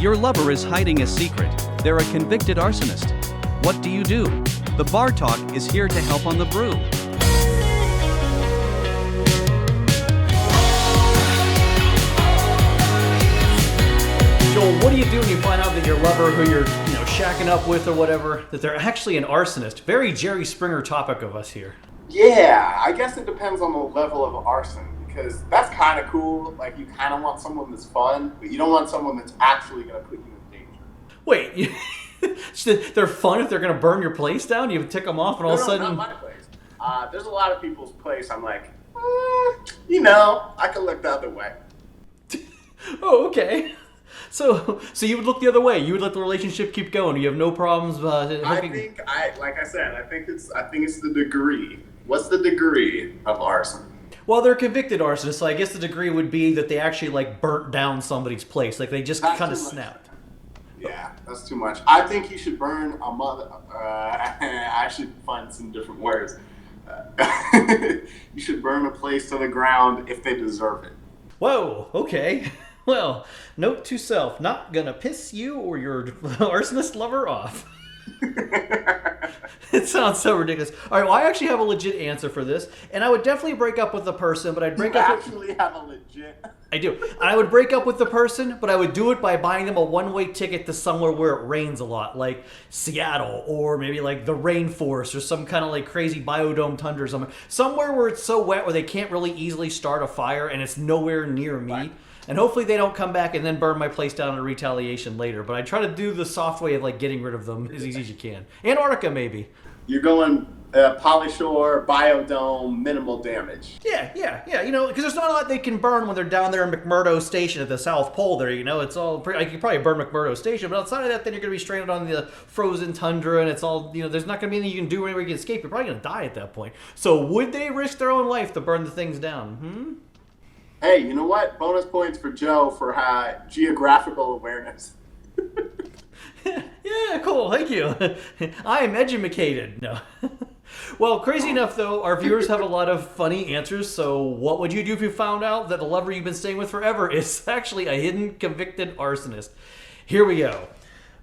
Your lover is hiding a secret. They're a convicted arsonist. What do you do? The Bar Talk is here to help on the Brew. Joel, what do you do when you find out that your lover, who you're shacking up with or whatever, that they're actually an arsonist? Very Jerry Springer topic of us here. Yeah, I guess it depends on the level of arson, because that's kind of cool. Like, you kind of want someone that's fun, but you don't want someone that's actually going to put you in danger. Wait, they're fun if they're going to burn your place down? You tick them off and all of a sudden... not my place. There's a lot of people's place I'm like, I could look the other way. Oh, okay. So you would look the other way. You would let the relationship keep going. You have no problems. Like I said, I think it's the degree. What's the degree of arson? Well, they're convicted arsonists, so I guess the degree would be that they actually burnt down somebody's place. Like they just kind of snapped. Yeah, that's too much. I think you should burn a mother. I should find some different words. You should burn a place to the ground if they deserve it. Whoa. Okay. Well, note to self, not gonna piss you or your arsonist lover off. It sounds so ridiculous. All right, well, I actually have a legit answer for this, and I would definitely break up with the person, but I'd break up with... You actually have a legit... I do. I would break up with the person, but I would do it by buying them a one-way ticket to somewhere where it rains a lot, like Seattle, or maybe like the rainforest, or some kind of crazy biodome tundra or something. Somewhere where it's so wet where they can't really easily start a fire, and it's nowhere near me. Right. And hopefully they don't come back and then burn my place down in retaliation later. But I try to do the soft way of getting rid of them as easy as you can. Antarctica, maybe. You're going polyshore, biodome, minimal damage. Yeah. Because there's not a lot they can burn when they're down there in McMurdo Station at the South Pole there, It's all pretty... I could probably burn McMurdo Station, but outside of that, then you're going to be stranded on the frozen tundra, and it's all, there's not going to be anything you can do anywhere you can escape. You're probably going to die at that point. So would they risk their own life to burn the things down? Hey, you know what? Bonus points for Joe for geographical awareness. Yeah, cool. Thank you. I am edumacated. No. Well, crazy enough, though, our viewers have a lot of funny answers. So what would you do if you found out that the lover you've been staying with forever is actually a hidden convicted arsonist? Here we go.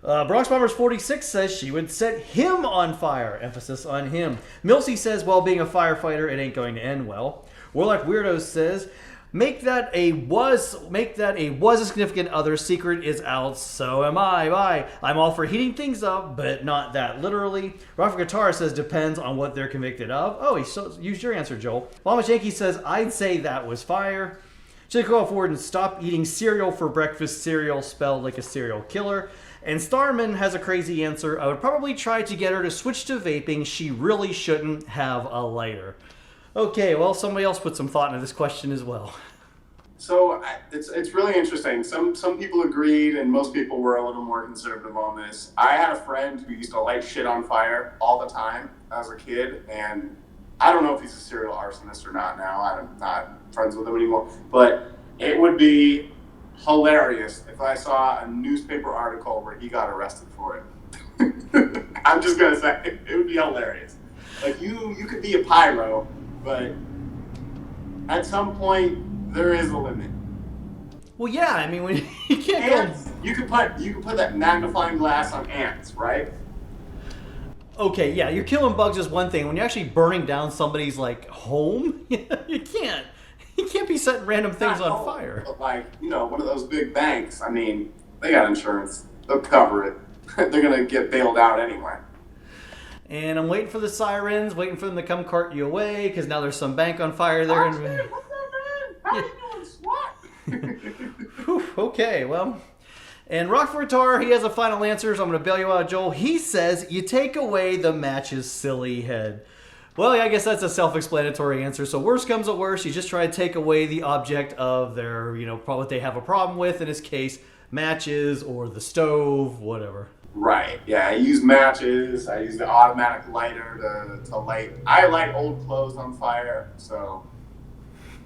Bronx Bombers 46 says she would set him on fire. Emphasis on him. Milsey says, well, being a firefighter, it ain't going to end well. Warlock Weirdos says... Make that a was a significant other. Secret is out, so am I. Bye. I'm all for heating things up, but not that literally. Rock for Guitar says depends on what they're convicted of. Oh, use your answer, Joel. Mama Yankee says I'd say that was fire. Should go forward and stop eating cereal for breakfast. Cereal spelled like a serial killer. And Starman has a crazy answer. I would probably try to get her to switch to vaping. She really shouldn't have a lighter. Okay, well, somebody else put some thought into this question as well. So it's really interesting. Some people agreed, and most people were a little more conservative on this. I had a friend who used to light shit on fire all the time as a kid, and I don't know if he's a serial arsonist or not now. I'm not friends with him anymore. But it would be hilarious if I saw a newspaper article where he got arrested for it. I'm just going to say, it would be hilarious. You could be a pyro, but at some point there is a limit. Well, yeah, I mean, when you can't ants, go. You could put that magnifying glass on ants, right? Okay, yeah, you're killing bugs is one thing. When you're actually burning down somebody's home, you can't be setting random things on fire. But one of those big banks. I mean, they got insurance. They'll cover it. They're gonna get bailed out anyway. And I'm waiting for the sirens, waiting for them to come cart you away, because now there's some bank on fire there. What's up, man? How you doing, SWAT? Okay, well. And Rock for Guitar, he has a final answer, so I'm going to bail you out, Joel. He says, you take away the match's silly head. Well, yeah, I guess that's a self-explanatory answer. So worst comes to worst, you just try to take away the object of their, what they have a problem with. In this case, matches or the stove, whatever. Right, yeah, I use matches, I use the automatic lighter to light. I light old clothes on fire, so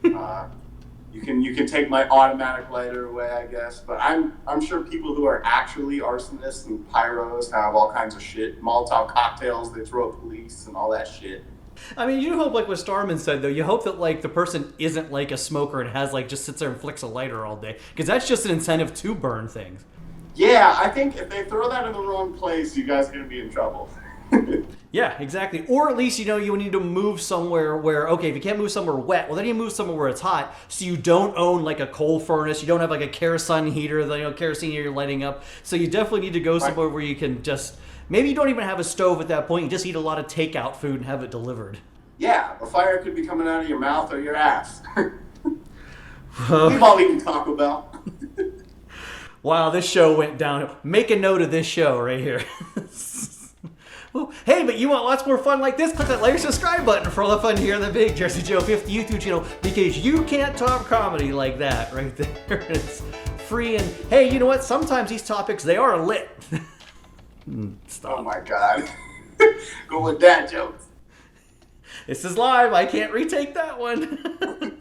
you can take my automatic lighter away, I guess. But I'm sure people who are actually arsonists and pyros have all kinds of shit, Molotov cocktails they throw at police and all that shit. I mean, you hope, what Starman said, though, you hope that, the person isn't, a smoker and has, just sits there and flicks a lighter all day. Because that's just an incentive to burn things. Yeah, I think if they throw that in the wrong place, you guys are going to be in trouble. Yeah, exactly. Or at least, you need to move somewhere where, okay, if you can't move somewhere wet, well, then you move somewhere where it's hot. So you don't own like a coal furnace. You don't have like a kerosene heater, kerosene you're lighting up. So you definitely need to go somewhere where you can just, maybe you don't even have a stove at that point. You just eat a lot of takeout food and have it delivered. Yeah, the fire could be coming out of your mouth or your ass. We've all eaten Taco Bell. Wow, this show went down. Make a note of this show right here. Well, hey, but you want lots more fun like this? Click that like, subscribe button for all the fun here on the Big Jersey Joe 5th YouTube channel, because you can't top comedy like that right there. It's free, and hey, you know what? Sometimes these topics, they are lit. Stop. Oh my God. Go with dad jokes. This is live. I can't retake that one.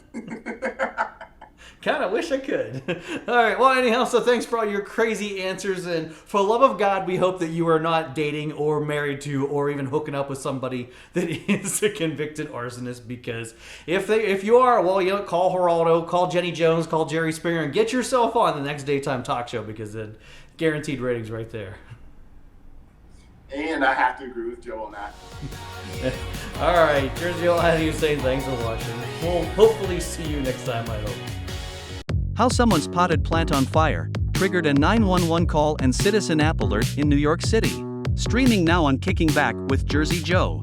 Kind of wish I could. All right. Well, anyhow, so thanks for all your crazy answers. And for the love of God, we hope that you are not dating or married to or even hooking up with somebody that is a convicted arsonist. Because if you are, well, call Geraldo, call Jenny Jones, call Jerry Springer, and get yourself on the next daytime talk show, because then guaranteed ratings right there. And I have to agree with Joe on that. All right. Jersey, I'll have you say thanks for watching. We'll hopefully see you next time, I hope. How someone's potted plant on fire triggered a 911 call and citizen app alert in New York City. Streaming now on Kicking Back with Jersey Joe.